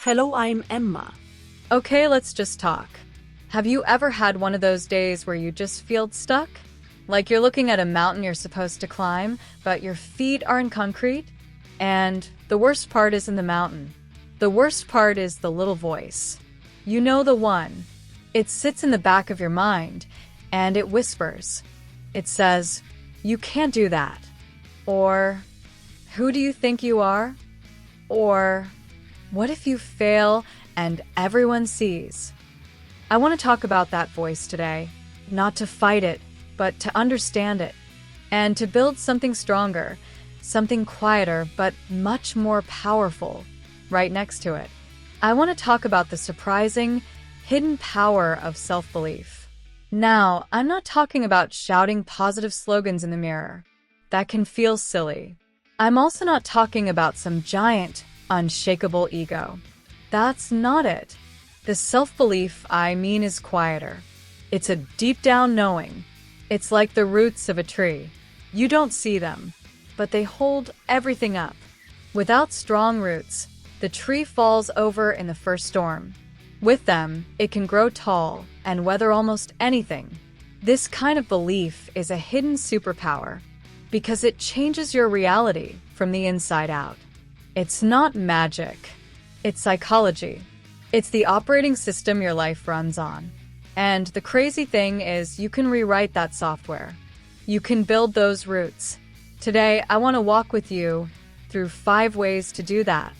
Hello, I'm Emma. Okay, let's just talk. Have you ever had one of those days where you just feel stuck? Like you're looking at a mountain you're supposed to climb, but your feet aren't concrete? And the worst part isn't the mountain. The worst part is the little voice. You know the one. It sits in the back of your mind, and it whispers. It says, "You can't do that." Or, "Who do you think you are?" Or, "What if you fail and everyone sees?" I want to talk about that voice today, not to fight it, but to understand it, and to build something stronger, something quieter, but much more powerful, right next to it. I want to talk about the surprising, hidden power of self-belief. Now, I'm not talking about shouting positive slogans in the mirror. That can feel silly. I'm also not talking about some giant, unshakable ego. That's not it. The self-belief I mean is quieter. It's a deep-down knowing. It's like the roots of a tree. You don't see them, but they hold everything up. Without strong roots, the tree falls over in the first storm. With them, it can grow tall and weather almost anything. This kind of belief is a hidden superpower because it changes your reality from the inside out. It's not magic. It's psychology. It's the operating system your life runs on. And the crazy thing is you can rewrite that software. You can build those roots. Today, I want to walk with you through 5 ways to do that.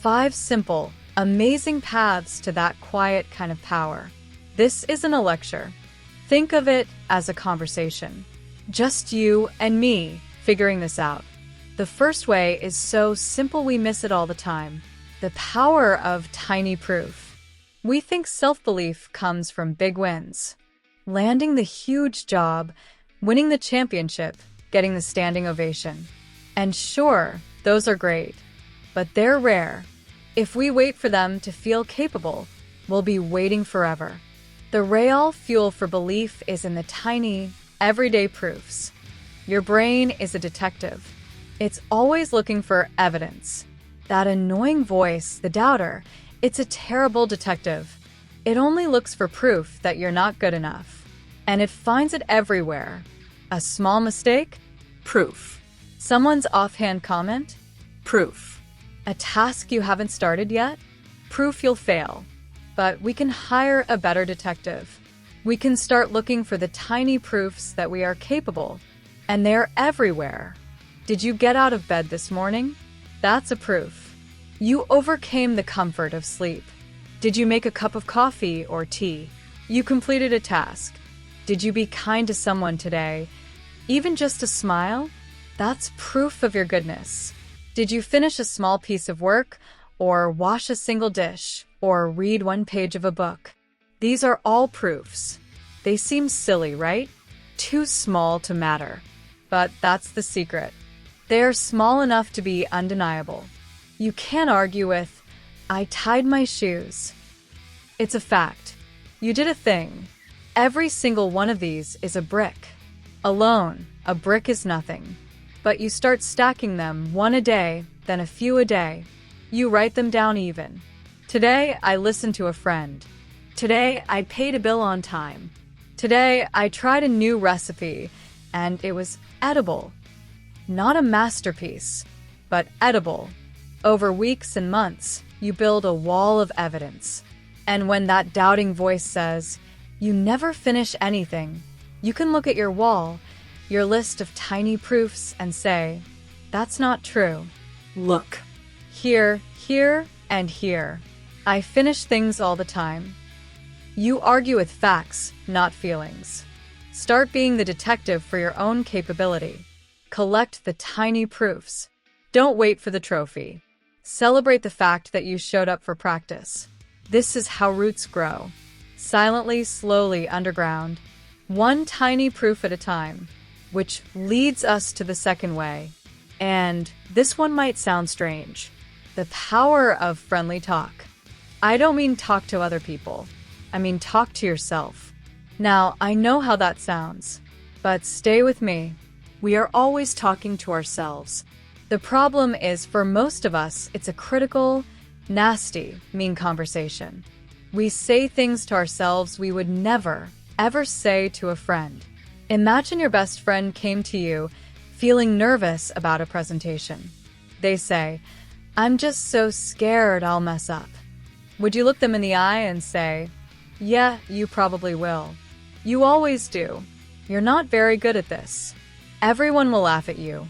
5 simple, amazing paths to that quiet kind of power. This isn't a lecture. Think of it as a conversation. Just you and me figuring this out. The first way is so simple we miss it all the time. The power of tiny proof. We think self-belief comes from big wins. Landing the huge job, winning the championship, getting the standing ovation. And sure, those are great, but they're rare. If we wait for them to feel capable, we'll be waiting forever. The real fuel for belief is in the tiny, everyday proofs. Your brain is a detective. It's always looking for evidence. That annoying voice, the doubter, it's a terrible detective. It only looks for proof that you're not good enough. And it finds it everywhere. A small mistake? Proof. Someone's offhand comment? Proof. A task you haven't started yet? Proof you'll fail. But we can hire a better detective. We can start looking for the tiny proofs that we are capable. And they're everywhere. Did you get out of bed this morning? That's a proof. You overcame the comfort of sleep. Did you make a cup of coffee or tea? You completed a task. Did you be kind to someone today? Even just a smile? That's proof of your goodness. Did you finish a small piece of work, or wash a single dish, or read 1 page of a book? These are all proofs. They seem silly, right? Too small to matter. But that's the secret. They are small enough to be undeniable. You can't argue with, "I tied my shoes." It's a fact. You did a thing. Every single one of these is a brick. Alone, a brick is nothing. But you start stacking them 1 a day, then a few a day. You write them down even. Today, I listened to a friend. Today, I paid a bill on time. Today, I tried a new recipe, and it was edible. Not a masterpiece, but edible. Over weeks and months, you build a wall of evidence. And when that doubting voice says, "You never finish anything," you can look at your wall, your list of tiny proofs, and say, "That's not true. Look. Here, and here. I finish things all the time." You argue with facts, not feelings. Start being the detective for your own capability. Collect the tiny proofs. Don't wait for the trophy. Celebrate the fact that you showed up for practice. This is how roots grow. Silently, slowly, underground. 1 tiny proof at a time. Which leads us to the second way. And this one might sound strange. The power of friendly talk. I don't mean talk to other people. I mean talk to yourself. Now, I know how that sounds, but stay with me. We are always talking to ourselves. The problem is, for most of us, it's a critical, Nasty, mean conversation. We say things to ourselves we would never, ever say to a friend. Imagine your best friend came to you feeling nervous about a presentation. They say, "I'm just so scared I'll mess up." Would you look them in the eye and say, "Yeah, you probably will. You always do. You're not very good at this. Everyone will laugh at you."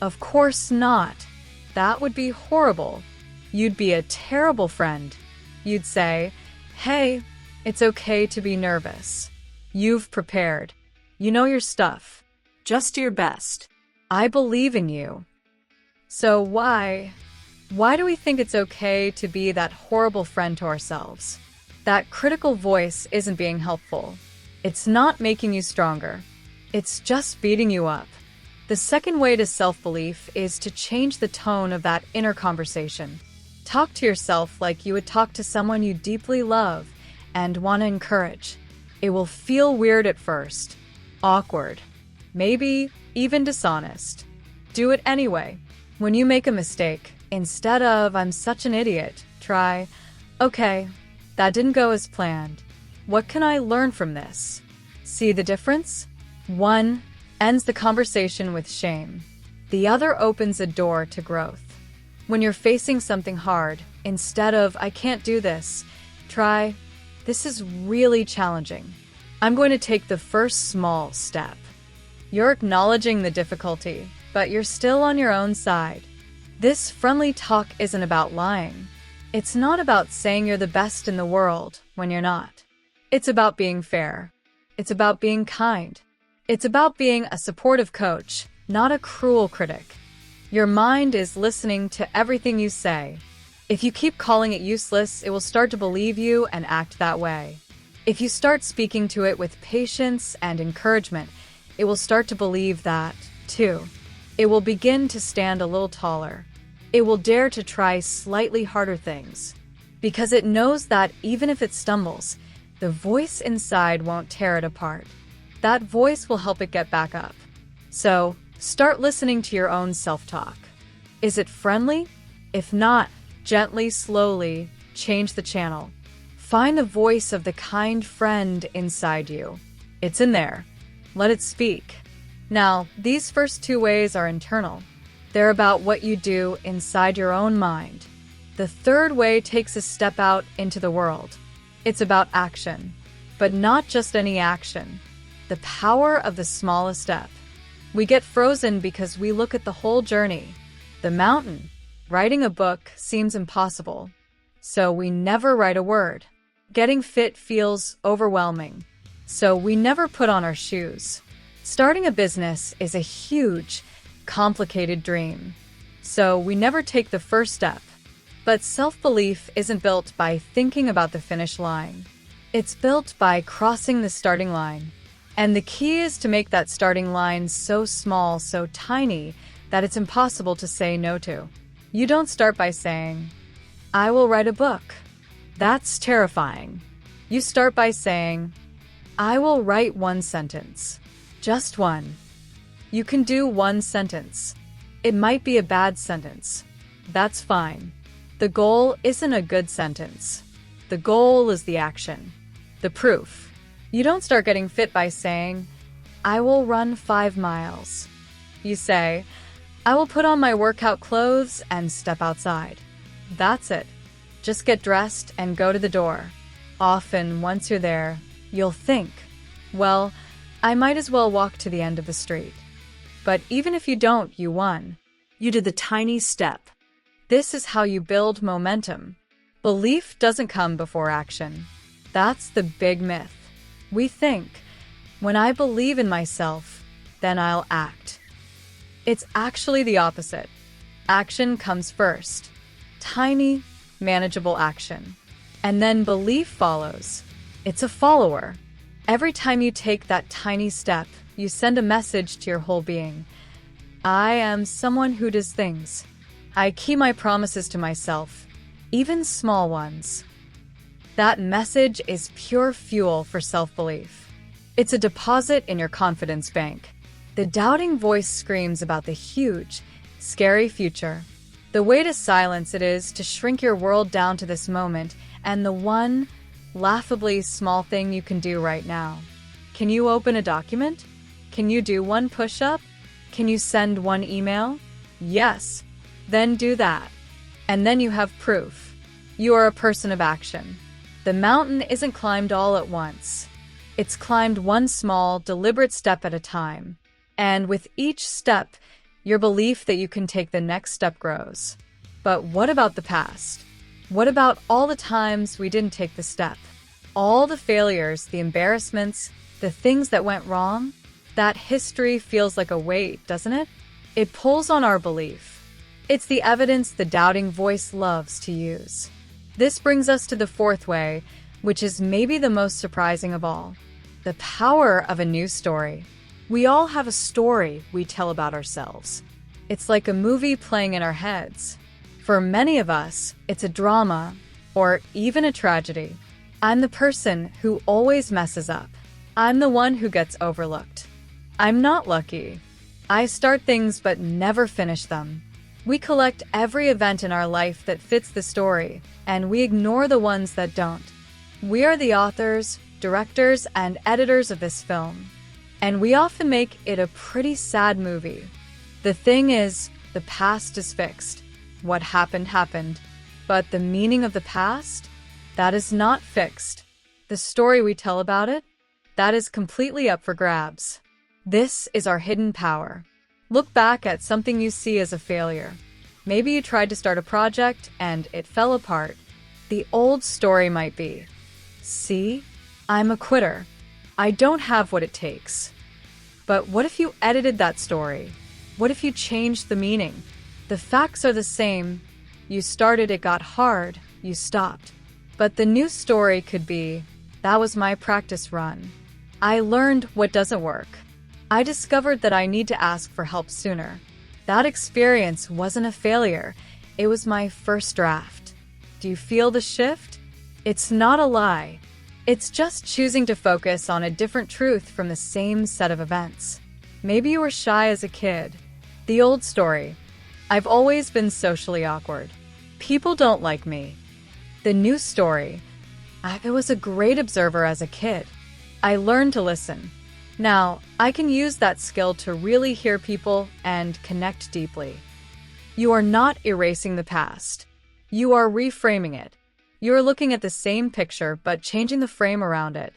Of course not. That would be horrible. You'd be a terrible friend. You'd say, "Hey, it's okay to be nervous. You've prepared. You know your stuff. Just do your best. I believe in you." So why do we think it's okay to be that horrible friend to ourselves? That critical voice isn't being helpful. It's not making you stronger. It's just beating you up. The second way to self-belief is to change the tone of that inner conversation. Talk to yourself like you would talk to someone you deeply love and want to encourage. It will feel weird at first, awkward, maybe even dishonest. Do it anyway. When you make a mistake, instead of "I'm such an idiot," try, "Okay, that didn't go as planned. What can I learn from this?" See the difference? One ends the conversation with shame. The other opens a door to growth. When you're facing something hard, instead of "I can't do this," try, "This is really challenging. I'm going to take the first small step." You're acknowledging the difficulty, but you're still on your own side. This friendly talk isn't about lying. It's not about saying you're the best in the world when you're not. It's about being fair. It's about being kind. It's about being a supportive coach, not a cruel critic. Your mind is listening to everything you say. If you keep calling it useless, it will start to believe you and act that way. If you start speaking to it with patience and encouragement, it will start to believe that, too. It will begin to stand a little taller. It will dare to try slightly harder things. Because it knows that even if it stumbles, the voice inside won't tear it apart. That voice will help it get back up. So, start listening to your own self-talk. Is it friendly? If not, gently, slowly, change the channel. Find the voice of the kind friend inside you. It's in there. Let it speak. Now, these first two ways are internal. They're about what you do inside your own mind. The third way takes a step out into the world. It's about action, but not just any action. The power of the smallest step. We get frozen because we look at the whole journey. The mountain. Writing a book seems impossible, so we never write a word. Getting fit feels overwhelming, so we never put on our shoes. Starting a business is a huge, complicated dream, so we never take the first step. But self-belief isn't built by thinking about the finish line. It's built by crossing the starting line. And the key is to make that starting line so small, so tiny, that it's impossible to say no to. You don't start by saying, "I will write a book." That's terrifying. You start by saying, "I will write one sentence." Just one. You can do one sentence. It might be a bad sentence. That's fine. The goal isn't a good sentence. The goal is the action, the proof. You don't start getting fit by saying, "I will run 5 miles." You say, "I will put on my workout clothes and step outside." That's it. Just get dressed and go to the door. Often, once you're there, you'll think, "Well, I might as well walk to the end of the street." But even if you don't, you won. You did the tiny step. This is how you build momentum. Belief doesn't come before action. That's the big myth. We think, when I believe in myself, then I'll act. It's actually the opposite. Action comes first. Tiny, manageable action. And then belief follows. It's a follower. Every time you take that tiny step, you send a message to your whole being. I am someone who does things. I keep my promises to myself, even small ones. That message is pure fuel for self-belief. It's a deposit in your confidence bank. The doubting voice screams about the huge, scary future. The way to silence it is to shrink your world down to this moment and the one laughably small thing you can do right now. Can you open a document? Can you do one push-up? Can you send one email? Yes. Then do that. And then you have proof. You are a person of action. The mountain isn't climbed all at once. It's climbed one small, deliberate step at a time. And with each step, your belief that you can take the next step grows. But what about the past? What about all the times we didn't take the step? All the failures, the embarrassments, the things that went wrong? That history feels like a weight, doesn't it? It pulls on our belief. It's the evidence the doubting voice loves to use. This brings us to the fourth way, which is maybe the most surprising of all. The power of a new story. We all have a story we tell about ourselves. It's like a movie playing in our heads. For many of us, it's a drama or even a tragedy. I'm the person who always messes up. I'm the one who gets overlooked. I'm not lucky. I start things but never finish them. We collect every event in our life that fits the story, and we ignore the ones that don't. We are the authors, directors, and editors of this film. And we often make it a pretty sad movie. The thing is, the past is fixed. What happened, happened. But the meaning of the past? That is not fixed. The story we tell about it? That is completely up for grabs. This is our hidden power. Look back at something you see as a failure. Maybe you tried to start a project and it fell apart. The old story might be, see, I'm a quitter. I don't have what it takes. But what if you edited that story? What if you changed the meaning? The facts are the same. You started, it got hard, you stopped. But the new story could be, that was my practice run. I learned what doesn't work. I discovered that I need to ask for help sooner. That experience wasn't a failure. It was my first draft. Do you feel the shift? It's not a lie. It's just choosing to focus on a different truth from the same set of events. Maybe you were shy as a kid. The old story. I've always been socially awkward. People don't like me. The new story. I was a great observer as a kid. I learned to listen. Now, I can use that skill to really hear people and connect deeply. You are not erasing the past. You are reframing it. You are looking at the same picture but changing the frame around it.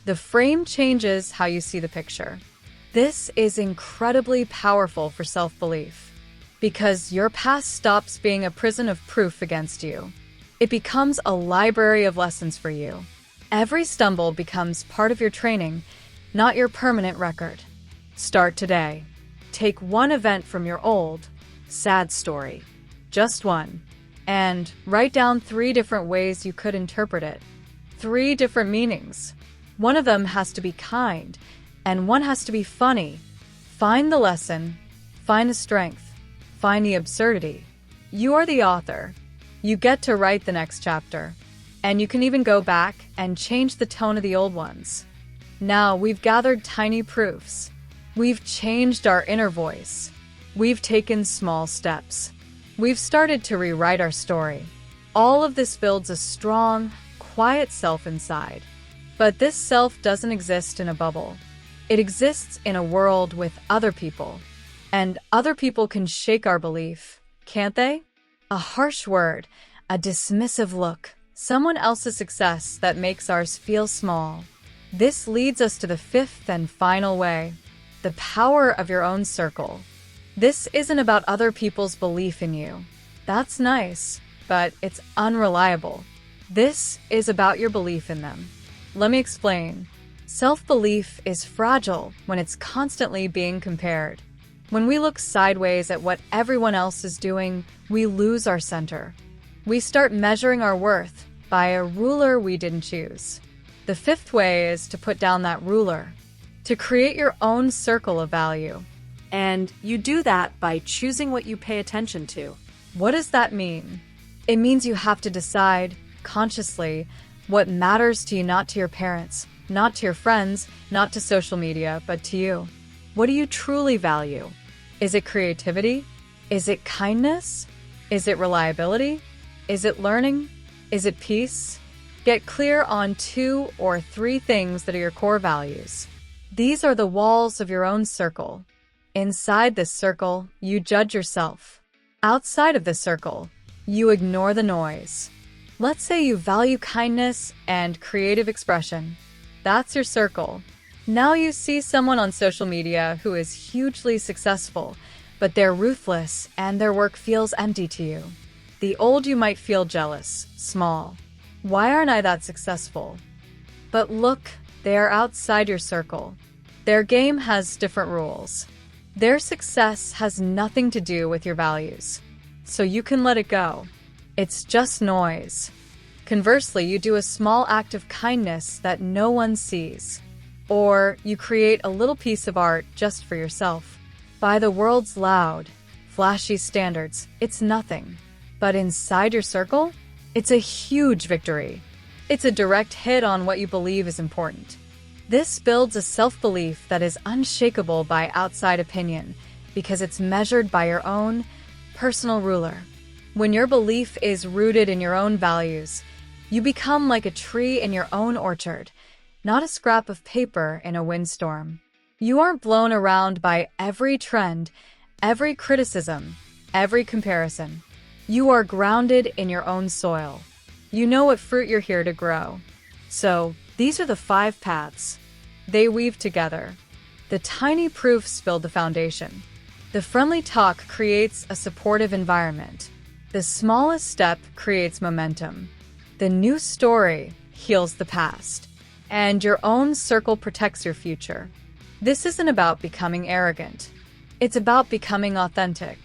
The frame changes how you see the picture. This is incredibly powerful for self-belief because your past stops being a prison of proof against you. It becomes a library of lessons for you. Every stumble becomes part of your training, not your permanent record. Start today. Take one event from your old, sad story, just one, and write down 3 different ways you could interpret it. 3 different meanings. One of them has to be kind, and one has to be funny. Find the lesson, find the strength, find the absurdity. You are the author. You get to write the next chapter, and you can even go back and change the tone of the old ones. Now we've gathered tiny proofs. We've changed our inner voice. We've taken small steps. We've started to rewrite our story. All of this builds a strong, quiet self inside. But this self doesn't exist in a bubble. It exists in a world with other people. And other people can shake our belief, can't they? A harsh word, a dismissive look, someone else's success that makes ours feel small. This leads us to the 5th and final way, the power of your own circle. This isn't about other people's belief in you. That's nice, but it's unreliable. This is about your belief in them. Let me explain. Self-belief is fragile when it's constantly being compared. When we look sideways at what everyone else is doing, we lose our center. We start measuring our worth by a ruler we didn't choose. The 5th way is to put down that ruler, to create your own circle of value. And you do that by choosing what you pay attention to. What does that mean? It means you have to decide, consciously, what matters to you, not to your parents, not to your friends, not to social media, but to you. What do you truly value? Is it creativity? Is it kindness? Is it reliability? Is it learning? Is it peace? Get clear on 2 or 3 things that are your core values. These are the walls of your own circle. Inside this circle, you judge yourself. Outside of this circle, you ignore the noise. Let's say you value kindness and creative expression. That's your circle. Now you see someone on social media who is hugely successful, but they're ruthless and their work feels empty to you. The old you might feel jealous, small. Why aren't I that successful? But look, they are outside your circle. Their game has different rules. Their success has nothing to do with your values, so you can let it go. It's just noise. Conversely, you do a small act of kindness that no one sees. Or you create a little piece of art just for yourself. By the world's loud, flashy standards, it's nothing. But inside your circle, it's a huge victory. It's a direct hit on what you believe is important. This builds a self-belief that is unshakable by outside opinion because it's measured by your own personal ruler. When your belief is rooted in your own values, you become like a tree in your own orchard, not a scrap of paper in a windstorm. You aren't blown around by every trend, every criticism, every comparison. You are grounded in your own soil. You know what fruit you're here to grow. So, these are the 5 paths. They weave together. The tiny proofs build the foundation. The friendly talk creates a supportive environment. The smallest step creates momentum. The new story heals the past. And your own circle protects your future. This isn't about becoming arrogant. It's about becoming authentic.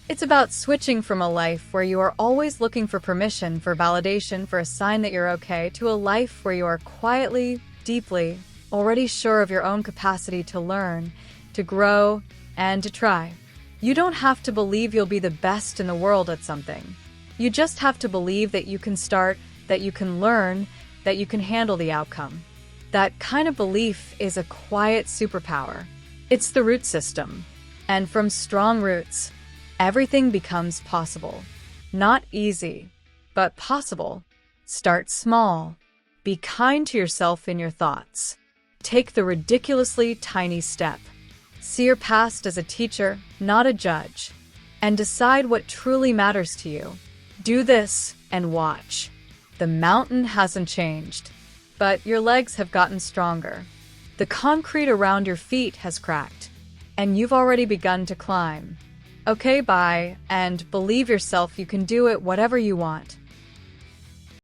It's about switching from a life where you are always looking for permission, for validation, for a sign that you're okay, to a life where you are quietly, deeply, already sure of your own capacity to learn, to grow, and to try. You don't have to believe you'll be the best in the world at something. You just have to believe that you can start, that you can learn, that you can handle the outcome. That kind of belief is a quiet superpower. It's the root system. And from strong roots, everything becomes possible. Not easy, but possible. Start small. Be kind to yourself in your thoughts. Take the ridiculously tiny step. See your past as a teacher, not a judge. And decide what truly matters to you. Do this and watch. The mountain hasn't changed, but your legs have gotten stronger. The concrete around your feet has cracked, and you've already begun to climb. Okay, bye, and believe yourself you can do it whatever you want.